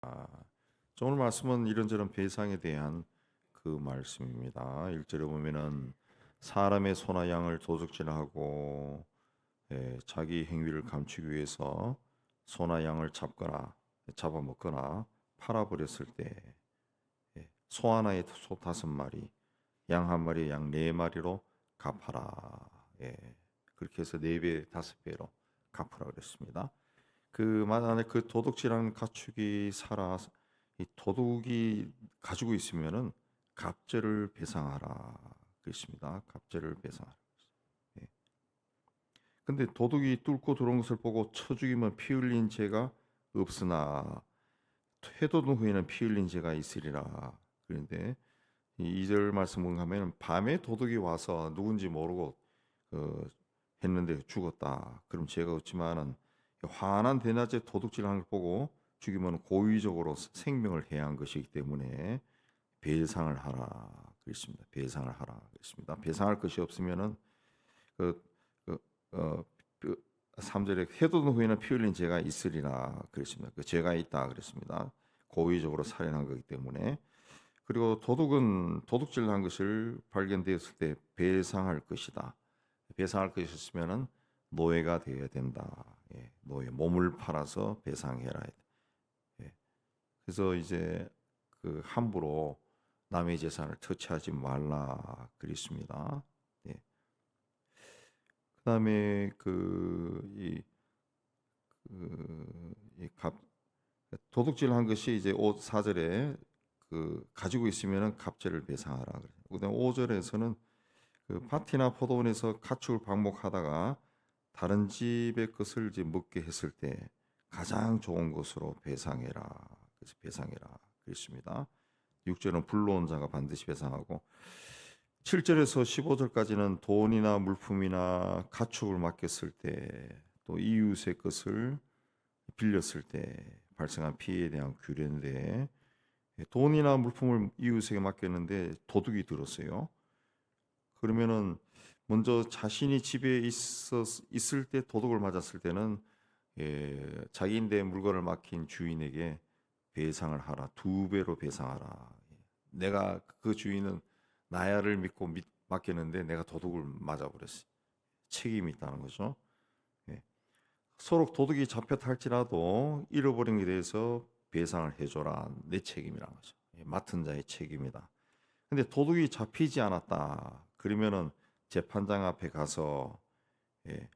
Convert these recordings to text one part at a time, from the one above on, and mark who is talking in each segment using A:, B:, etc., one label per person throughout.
A: 아, 오늘 말씀은 이런저런 배상에 대한 그 말씀입니다. 1절에 보면은 사람의 소나 양을 도둑질하고 자기 행위를 감추기 위해서 소나 양을 잡아먹거나 팔아버렸을 때 소 하나에 소 5마리, 양 한 마리에 양 4마리로 갚아라. 예, 그렇게 해서 4배, 5배로 갚으라 그랬습니다. 그 말 안에 그 도둑질하는 가축이 살아 이 도둑이 가지고 있으면은 갑절을 배상하라 그랬습니다. 갑절을 배상하라. 예. 근데 도둑이 뚫고 들어온 것을 보고 쳐 죽이면 피 흘린 죄가 없으나 회도된 후에는 피 흘린 죄가 있으리라. 그런데 이 2절 말씀을 가면 밤에 도둑이 와서 누군지 모르고 그 했는데 죽었다. 그럼 죄가 없지만은 환한 대낮에 도둑질하는 걸 보고 죽이면 고의적으로 생명을 해한 것이기 때문에 배상을 하라 그랬습니다. 배상을 하라 그랬습니다. 배상할 것이 없으면은 그, 그 어, 3절에 해도된 후에는 피 흘린 죄가 있으리라 그랬습니다. 그 죄가 있다 그랬습니다. 고의적으로 살인한 거기 때문에. 그리고 도둑은 도둑질한 것을 발견되었을 때 배상할 것이다. 배상할 것이 있으면은 노예가 되어야 된다. 예, 노예 몸을 팔아서 배상해라. 예, 그래서 이제 그 함부로 남의 재산을 터치하지 말라 그랬습니다. 예. 그다음에 도둑질한 것이 이제 4절에 그 가지고 있으면은 갑절을 배상하라 그래요. 그다음 5절에서는 그 파티나 포도원에서 가축을 방목하다가 다른 집의 것을 이제 먹게 했을 때 가장 좋은 것으로 배상해라. 그래서 배상해라. 그랬습니다. 6절은 불러온 자가 반드시 배상하고 7절에서 15절까지는 돈이나 물품이나 가축을 맡겼을 때 또 이웃의 것을 빌렸을 때 발생한 피해에 대한 규례인데 돈이나 물품을 이웃에게 맡겼는데 도둑이 들었어요. 그러면은 먼저 자신이 집에 있을 때 도둑을 맞았을 때는 자기인데 물건을 맡긴 주인에게 배상을 하라. 2배로 배상하라. 내가 그 주인은 나야를 믿고 맡겼는데 내가 도둑을 맞아버렸어. 책임이 있다는 거죠. 예. 서로 도둑이 잡혔다 할지라도 잃어버린 것에 대해서 배상을 해줘라. 내 책임이라는 거죠. 맡은 자의 책임이다. 근데 도둑이 잡히지 않았다. 그러면은 재판장 앞에 가서 예,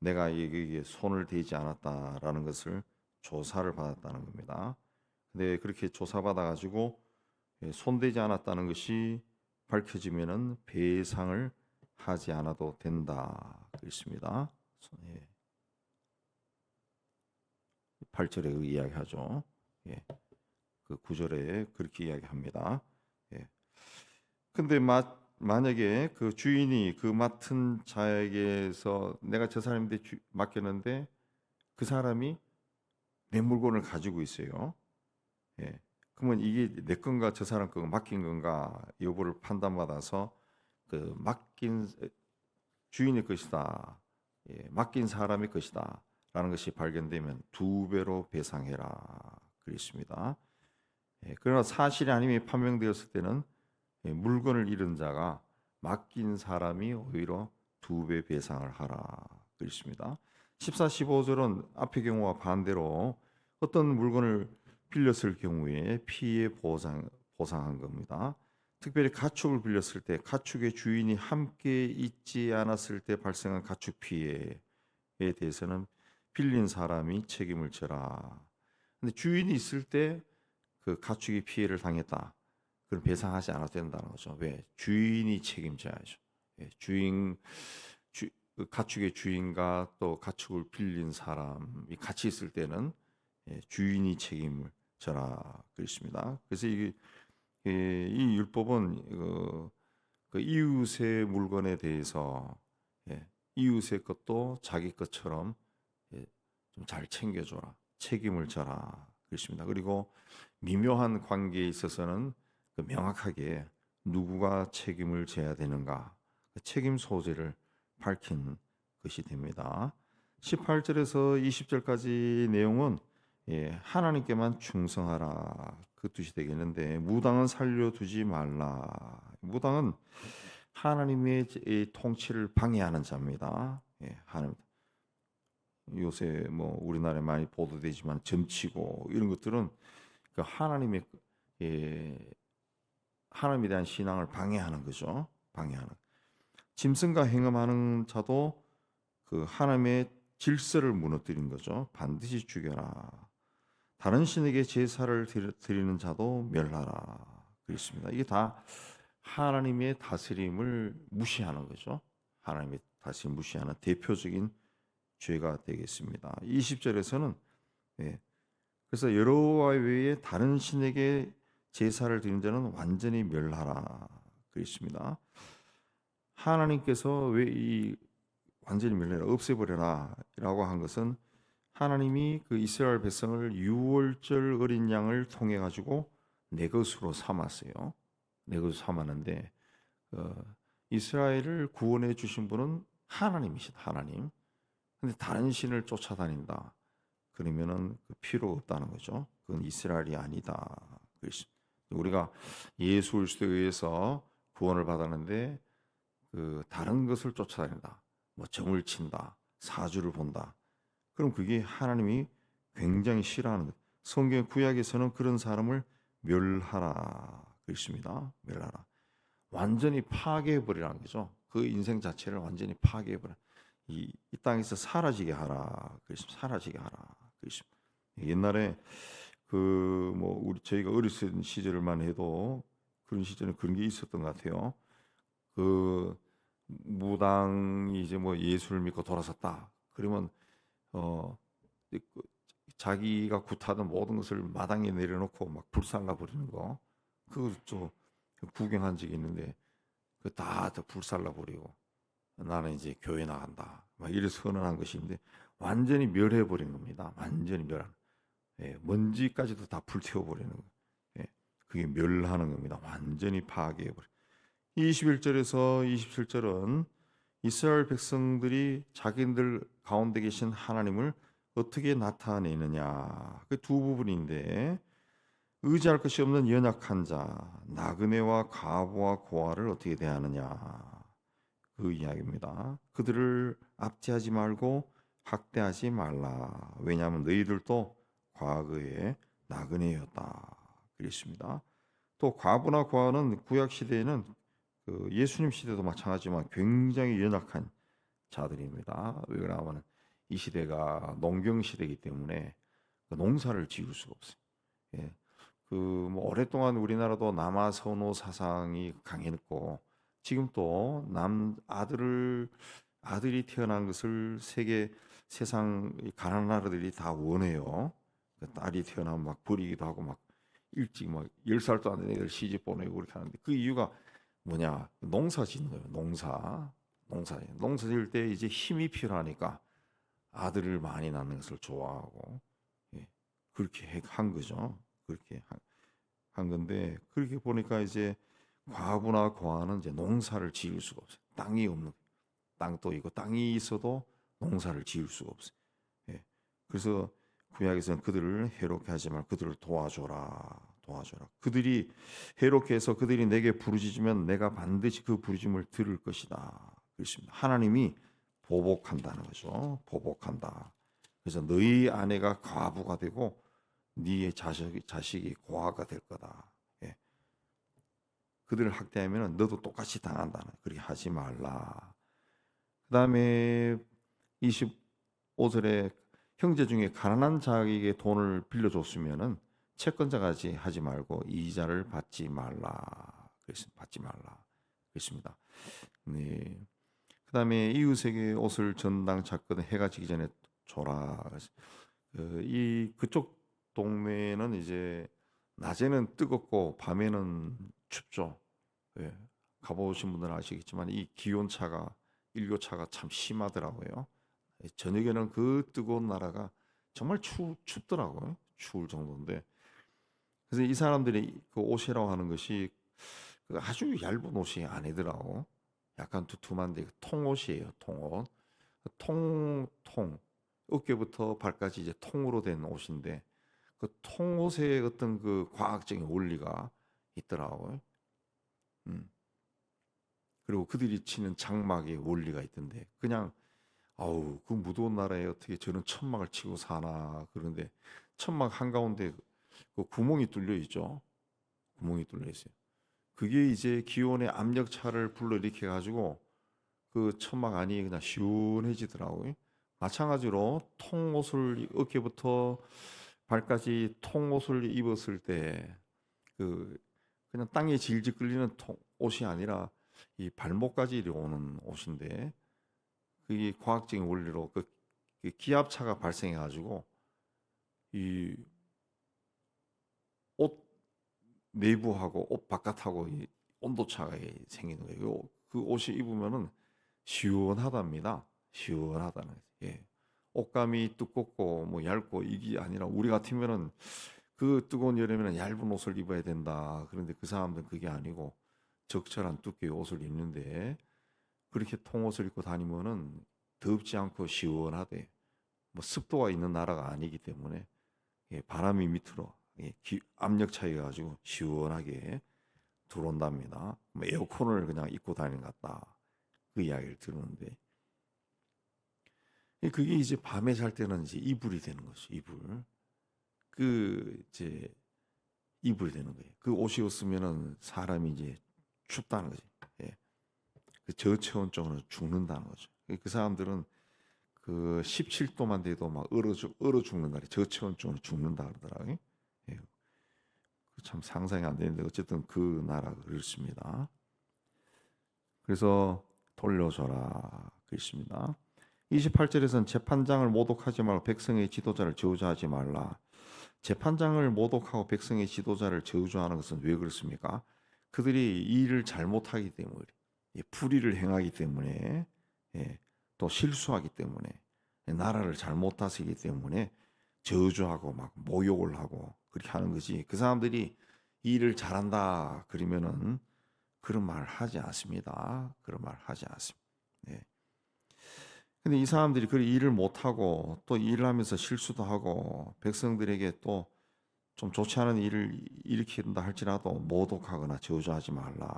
A: 내가 이게 손을 대지 않았다라는 것을 조사를 받았다는 겁니다. 근데 그렇게 조사받아 가지고 손대지 않았다는 것이 밝혀지면은 배상을 하지 않아도 된다. 그렇습니다. 예. 8절에 이야기하죠. 예. 그 9절에 그렇게 이야기합니다. 예. 근데 만약에 그 주인이 그 맡은 자에게서 내가 저 사람한테 맡겼는데 그 사람이 내 물건을 가지고 있어요. 예. 그러면 이게 내 건가 저 사람 건가 맡긴 건가 여부를 판단받아서 그 맡긴 주인의 것이다. 예. 맡긴 사람의 것이다. 라는 것이 발견되면 2배로 배상해라. 그랬습니다. 예. 그러나 사실이 아님이 판명되었을 때는 물건을 잃은 자가 맡긴 사람이 오히려 2배 배상을 하라 그랬습니다. 14, 15절은 앞의 경우와 반대로 어떤 물건을 빌렸을 경우에 피해 보상한 겁니다. 특별히 가축을 빌렸을 때 가축의 주인이 함께 있지 않았을 때 발생한 가축 피해에 대해서는 빌린 사람이 책임을 져라. 근데 주인이 있을 때 그 가축이 피해를 당했다. 그럼 배상하지 않아도 된다는 거죠. 왜? 주인이 책임져야죠. 예, 그 가축의 주인과 또 가축을 빌린 사람이 같이 있을 때는 주인이 책임을 져라 그랬습니다. 그래서 이 율법은 그 이웃의 물건에 대해서 이웃의 것도 자기 것처럼 좀 잘 챙겨줘라, 책임을 져라 그랬습니다. 그리고 미묘한 관계에 있어서는 그 명확하게 누구가 책임을 져야 되는가 그 책임 소재를 밝힌 것이 됩니다. 18절에서 20절까지 내용은 하나님께만 충성하라 그 뜻이 되겠는데 무당은 살려두지 말라. 무당은 하나님의 이 통치를 방해하는 자입니다. 하나님 요새 뭐 우리나라에 많이 보도되지만 점치고 이런 것들은 그 하나님의 하나님에 대한 신앙을 방해하는 거죠. 방해하는. 짐승과 행음하는 자도 그 하나님의 질서를 무너뜨린 거죠. 반드시 죽여라. 다른 신에게 제사를 드리는 자도 멸하라. 그렇습니다. 이게 다 하나님의 다스림을 무시하는 거죠. 하나님의 다스림 무시하는 대표적인 죄가 되겠습니다. 20절에서는 그래서 여호와 외에 다른 신에게 제사를 드리는 자는 완전히 멸하라. 그렇습니다. 하나님께서 왜 이 완전히 멸하라 없애버려라라고 한 것은 하나님이 그 이스라엘 백성을 유월절 어린 양을 통해 가지고 내 것으로 삼았어요. 내 것으로 삼았는데 이스라엘을 구원해 주신 분은 하나님이시다. 하나님. 근데 다른 신을 쫓아다닌다. 그러면은 그 필요 없다는 거죠. 그건 이스라엘이 아니다. 우리가 예수 그리스도에 의해서 구원을 받았는데 그 다른 것을 쫓아다닌다. 뭐 점을 친다. 사주를 본다. 그럼 그게 하나님이 굉장히 싫어하는 것. 성경 구약에서는 그런 사람을 멸하라 그랬습니다. 멸하라. 완전히 파괴해 버리라는 거죠. 그 인생 자체를 완전히 파괴해 버려. 이 땅에서 사라지게 하라. 그랬습니다. 사라지게 하라. 그랬습니다. 옛날에 그 뭐 우리 저희가 어렸을 시절만 해도 그런 시절에 그런 게 있었던 것 같아요. 그 무당이 이제 뭐 예수를 믿고 돌아섰다. 그러면 자기가 굿하던 모든 것을 마당에 내려놓고 막 불살라 버리는 거. 그거 좀 구경한 적이 있는데 그 다 불살라 버리고 나는 이제 교회 나간다. 막 이래 선언한 것인데 완전히 멸해 버린 겁니다. 완전히 멸한. 먼지까지도 다 불태워 버리는 거. 그게 멸하는 겁니다. 완전히 파괴해 버려. 21절에서 27절은 이스라엘 백성들이 자기들 가운데 계신 하나님을 어떻게 나타내느냐. 그 두 부분인데 의지할 것이 없는 연약한 자, 나그네와 과부와 고아를 어떻게 대하느냐. 그 이야기입니다. 그들을 압제하지 말고 학대하지 말라. 왜냐하면 너희들도 과거에 나그네였다. 그랬습니다. 또 과부나 고아는 구약 시대에는 그 예수님 시대도 마찬가지지만 굉장히 연약한 자들입니다. 왜 그러냐면 이 시대가 농경 시대이기 때문에 농사를 지을 수가 없어요. 그뭐 오랫동안 우리나라도 남아 선호 사상이 강했고 지금 또 아들이 태어난 것을 세상 가난한 나라들이 다 원해요. 딸이 태어나면 막 버리기도 하고 막 일찍 막 10살도 안 된 애들 시집 보내고 그렇게 하는데 그 이유가 뭐냐? 농사 짓는 거예요. 농사 지을 때 이제 힘이 필요하니까 아들을 많이 낳는 것을 좋아하고 그렇게 한 거죠. 그렇게 한 건데 그렇게 보니까 이제 과부나 고아는 이제 농사를 지을 수가 없어요. 땅이 없는 땅도 있고 땅이 있어도 농사를 지을 수가 없어요. 그래서 구약에서는 그들을 해롭게 하지 말고 그들을 도와줘라. 그들이 해롭게 해서 그들이 내게 부르짖으면 내가 반드시 그 부르짖음을 들을 것이다. 그렇습니다. 하나님이 보복한다는 거죠. 보복한다. 그래서 너희 아내가 과부가 되고 네 자식이 고아가 될 거다. 그들을 학대하면 너도 똑같이 당한다는. 그렇게 하지 말라. 그다음에 25절에 형제 중에 가난한 자에게 돈을 빌려줬으면은 채권자가 하지 말고 이자를 받지 말라. 받지 말라. 그랬습니다. 네. 그다음에 이웃에게 옷을 전당 찾거든 해가 지기 전에 줘라. 그쪽 동네는 이제 낮에는 뜨겁고 밤에는 춥죠. 가보신 분들은 아시겠지만 이 기온차가 일교차가 참 심하더라고요. 저녁에는 그 뜨거운 나라가 정말 춥더라고요. 추울 정도인데 그래서 이 사람들이 그 옷이라고 하는 것이 그 아주 얇은 옷이 아니더라고. 약간 두툼한데 통옷이에요. 통옷. 통 어깨부터 발까지 이제 통으로 된 옷인데 그 통옷의 어떤 그 과학적인 원리가 있더라고요. 음. 그리고 그들이 치는 장막의 원리가 있던데 그냥 아우 그 무더운 나라에 어떻게 저런 천막을 치고 사나 그런데 천막 한가운데 그 구멍이 뚫려 있죠. 구멍이 뚫려 있어요. 그게 이제 기온의 압력 차를 불러일으켜 가지고 그 천막 안이 그냥 시원해지더라고요. 마찬가지로 통옷을 어깨부터 발까지 통옷을 입었을 때 그 그냥 땅에 질질 끌리는 옷이 아니라 이 발목까지 오는 옷인데 그게 과학적인 원리로 그 기압차가 발생해 가지고 이 옷 내부하고 옷 바깥하고 이 온도 차가 생기는 거예요. 그 옷이 입으면은 시원하답니다. 시원하다는 거지. 예. 옷감이 두껍고 뭐 얇고 이게 아니라 우리 같으면은 그 뜨거운 여름에는 얇은 옷을 입어야 된다. 그런데 그 사람들은 그게 아니고 적절한 두께의 옷을 입는데 그렇게 통옷을 입고 다니면은 덥지 않고 시원하대. 뭐 습도가 있는 나라가 아니기 때문에 예, 바람이 밑으로 예, 압력 차이가 가지고 시원하게 들어온답니다. 뭐 에어컨을 그냥 입고 다니는 것 같다. 그 이야기를 들었는데 예, 그게 이제 밤에 잘 때는 이제 이불이 되는 거죠. 이불. 그 이제 이불이 되는 거예요. 그 옷이 없으면은 사람이 이제 춥다는 거지. 예. 그 저체온증으로 죽는다는 거죠. 그 사람들은 그 17도만 돼도 막 얼어 죽는다. 저체온증으로 죽는다 그러더라고요. 예. 참 상상이 안 되는데 어쨌든 그 나라가 그렇습니다. 그래서 돌려줘라 그렇습니다. 28절에서는 재판장을 모독하지 말고 백성의 지도자를 저주하지 말라. 재판장을 모독하고 백성의 지도자를 저주하는 것은 왜 그렇습니까? 그들이 일을 잘못하기 때문에, 예, 불의를 행하기 때문에, 예, 또 실수하기 때문에, 예, 나라를 잘못 다스리기 때문에 저주하고 막 모욕을 하고 그렇게 하는 거지. 그 사람들이 일을 잘한다 그러면은 그런 말 하지 않습니다. 그런 말 하지 않습니다. 예. 근데 이 사람들이 그 일을 못하고 또 일을 하면서 실수도 하고 백성들에게 또 좀 좋지 않은 일을 일으킨다 할지라도 모독하거나 저주하지 말라.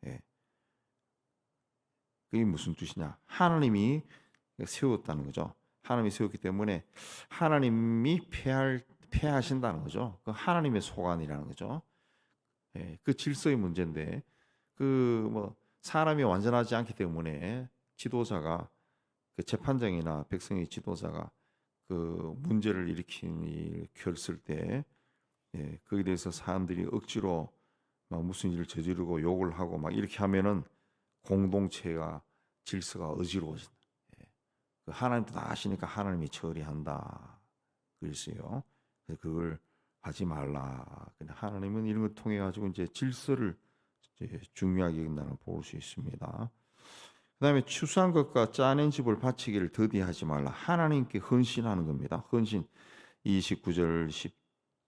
A: 예. 그게 무슨 뜻이냐? 하나님이 세웠다는 거죠. 하나님이 세웠기 때문에 하나님이 패하신다는 거죠. 그 하나님의 소관이라는 거죠. 예. 그 질서의 문제인데 그 뭐 사람이 완전하지 않기 때문에 지도자가 그 재판장이나 백성의 지도자가 그 문제를 일으킨 일 겪을 때 예, 거기에 대해서 사람들이 억지로 막 무슨 일을 저지르고 욕을 하고 막 이렇게 하면은 공동체가 질서가 어지러워진다. 예. 그 하나님도 다 아시니까 하나님이 처리한다. 그랬어요. 그래서 그걸 하지 말라. 근데 하나님은 이런 걸 통해 가지고 이제 질서를 이제 중요하게 여긴다는 볼 수 있습니다. 그다음에 추수한 것과 짜낸 집을 바치기를 더디하지 말라. 하나님께 헌신하는 겁니다. 헌신 29절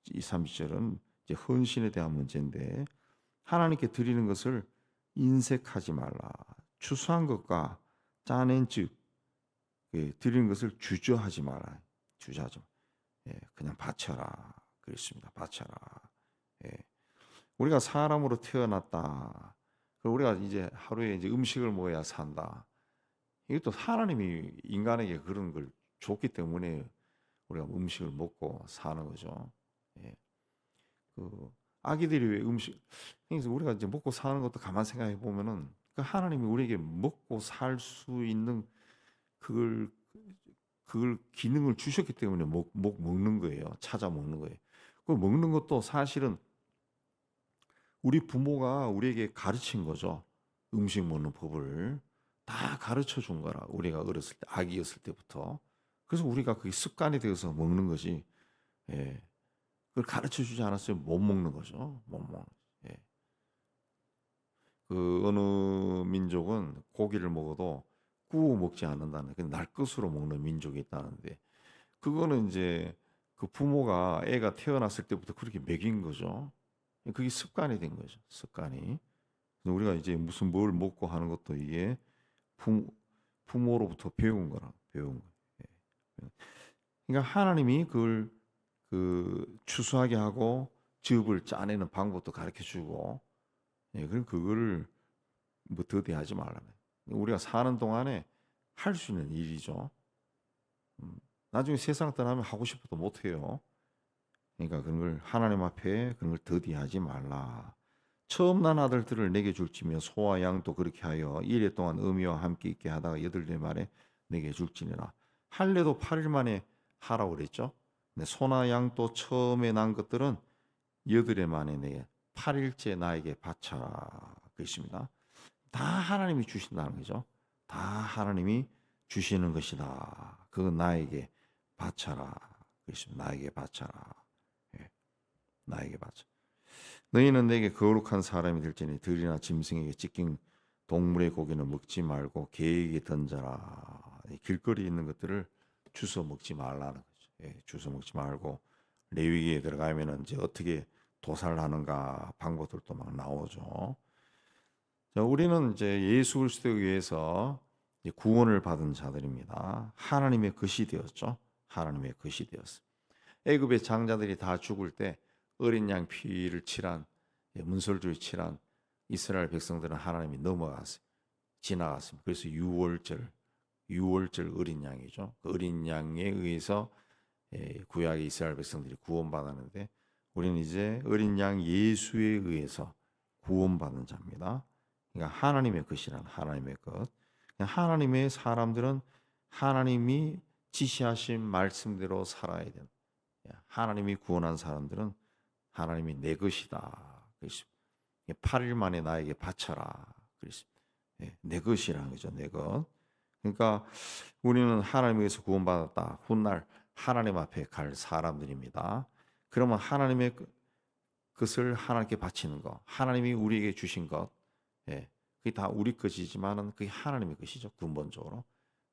A: 30절은 이제 헌신에 대한 문제인데 하나님께 드리는 것을 인색하지 말라. 추수한 것과 짜낸 집 드리는 것을 주저하지 마라. 주저하지 마. 예, 그냥 바쳐라. 그렇습니다. 바쳐라. 예. 우리가 사람으로 태어났다. 그리고 우리가 이제 하루에 이제 음식을 먹어야 산다. 이것도 하나님이 인간에게 그런 걸 줬기 때문에 우리가 음식을 먹고 사는 거죠. 예. 그 아기들이 왜 그래서 우리가 이제 먹고 사는 것도 가만 생각해 보면은 그 하나님이 우리에게 먹고 살 수 있는 그걸 그걸 기능을 주셨기 때문에 먹는 거예요. 찾아 먹는 거예요. 그 먹는 것도 사실은 우리 부모가 우리에게 가르친 거죠. 음식 먹는 법을 다 가르쳐 준 거라. 우리가 어렸을 때, 아기였을 때부터. 그래서 우리가 그게 습관이 되어서 먹는 거지. 예. 그걸 가르쳐 주지 않았으면 못 먹는 거죠. 못 먹는. 예. 그 어느 민족은 고기를 먹어도 구워 먹지 않는다는 그 날것으로 먹는 민족이 있다는데 그거는 이제 그 부모가 애가 태어났을 때부터 그렇게 먹인 거죠. 그게 습관이 된 거죠. 습관이. 그래서 우리가 이제 무슨 뭘 먹고 하는 것도 이게 부모, 부모로부터 배운 거라 배운 거. 예. 그러니까 하나님이 그걸 그 추수하게 하고 즙을 짜내는 방법도 가르쳐 주고, 예, 그럼 그거를 뭐 더디하지 말라는. 우리가 사는 동안에 할 수 있는 일이죠. 나중에 세상 떠나면 하고 싶어도 못 해요. 그러니까 그런 걸 하나님 앞에 그런 걸 더디하지 말라. 처음 난 아들들을 내게 줄지며 소와 양도 그렇게 하여 이래 동안 어미와 함께 있게 하다가 여덟째 말에 내게 줄지니라. 할례도 8일 만에 하라고 그랬죠. 근데 소나 양도 처음에 난 것들은 여덟해 만에 내게 8일째 나에게 바쳐라 그랬습니다. 다 하나님이 주신다는 거죠. 다 하나님이 주시는 것이다. 그건 나에게 바쳐라 그랬습니다. 나에게 바쳐라. 예, 나에게 바쳐. 너희는 내게 거룩한 사람이 될지니 들이나 짐승에게 찢긴 동물의 고기는 먹지 말고 개에게 던져라. 길거리에 있는 것들을 주워 먹지 말라는 거죠. 예, 주워 먹지 말고 레위기에 들어가면은 이제 어떻게 도살하는가 방법들도 막 나오죠. 자, 우리는 이제 예수 그리스도에 의해서 이제 구원을 받은 자들입니다. 하나님의 것이 되었죠. 하나님의 것이 되었습니다. 애굽의 장자들이 다 죽을 때 어린 양 피를 칠한 문설주에 칠한 이스라엘 백성들은 하나님이 넘어갔어요. 지나갔습니다. 그래서 유월절 어린 양이죠. 그 어린 양에 의해서 구약의 이스라엘 백성들이 구원받았는데 우리는 이제 어린 양 예수에 의해서 구원받은 자입니다. 그러니까 하나님의 것이란 하나님의 것. 하나님의 사람들은 하나님이 지시하신 말씀대로 살아야 된다. 하나님이 구원한 사람들은 하나님이 내 것이다. 그랬습니다. 8일 만에 나에게 바쳐라. 그랬습니다. 내 것이라는 거죠. 내 것. 그러니까 우리는 하나님에게서 구원받았다. 훗날 하나님 앞에 갈 사람들입니다. 그러면 하나님의 것을 하나님께 바치는 것, 하나님이 우리에게 주신 것, 그게 다 우리 것이지만은 그게 하나님의 것이죠. 근본적으로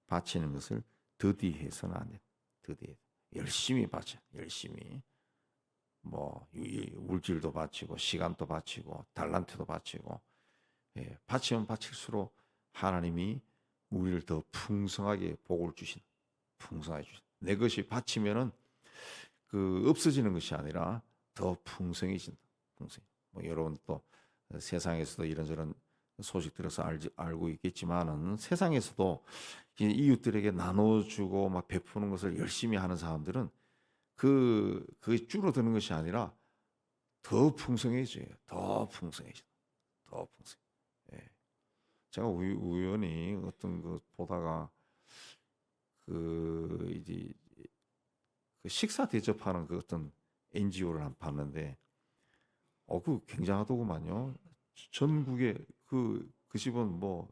A: 바치는 것을 더디해서는 안 돼. 더디 열심히 바쳐, 열심히. 뭐 물질도 바치고 시간도 바치고 달란트도 바치고 바치면 바칠수록 하나님이 우리를 더 풍성하게 복을 주신 풍성하게 주신 내 것이 바치면은 그 없어지는 것이 아니라 더 풍성해진다. 풍성. 뭐 여러분 또 세상에서도 이런저런 소식 들어서 알고 있겠지만은 세상에서도 이웃들에게 나눠주고 막 베푸는 것을 열심히 하는 사람들은 그게 줄어드는 것이 아니라 더 풍성해져요. 더 풍성해져. 더 풍성. 예. 제가 우연히 어떤 그 보다가 이제 그 식사 대접하는 그 어떤 NGO를 한 봤는데 그 굉장하더구만요. 전국에 그 집은 뭐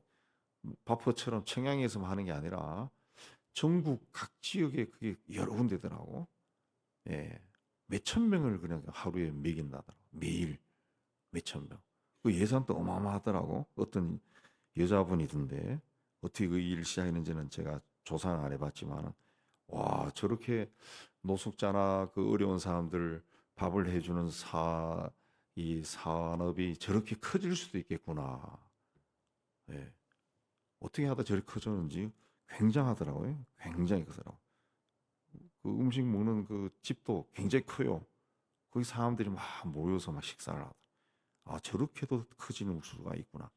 A: 바퍼처럼 청양에서만 하는 게 아니라 전국 각 지역에 그게 여러 군데더라고. 예, 몇천 명을 그냥 하루에 먹인다더라고. 매일 몇천 명. 그 예산도 어마어마하더라고. 어떤 여자분이던데 어떻게 그 일 시작했는지는 제가 조사는 안 해봤지만 와 저렇게 노숙자나 그 어려운 사람들 밥을 해주는 이 산업이 저렇게 커질 수도 있겠구나. 예. 어떻게 하다 저렇게 커졌는지 굉장하더라고요. 굉장히 크더라고. 그 음식 먹는 그 집도 굉장히 커요. 거기 사람들이 막 모여서 막 식사를 하더라. 저렇게도 커지는 수가 있구나.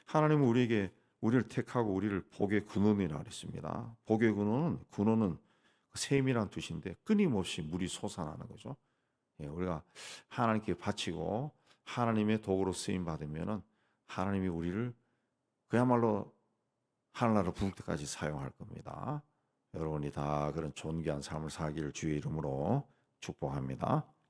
A: 하나님은 우리를 택하고 우리를 복의 근원이라 그랬습니다. 복의 근원은 셈이란 뜻인데 끊임없이 물이 솟아나는 거죠. 우리가 하나님께 바치고 하나님의 도구로 쓰임 받으면은 하나님이 우리를 그야말로 하늘나라 부를 때까지 사용할 겁니다. 여러분이 다 그런 존귀한 삶을 살기를 주의 이름으로 축복합니다.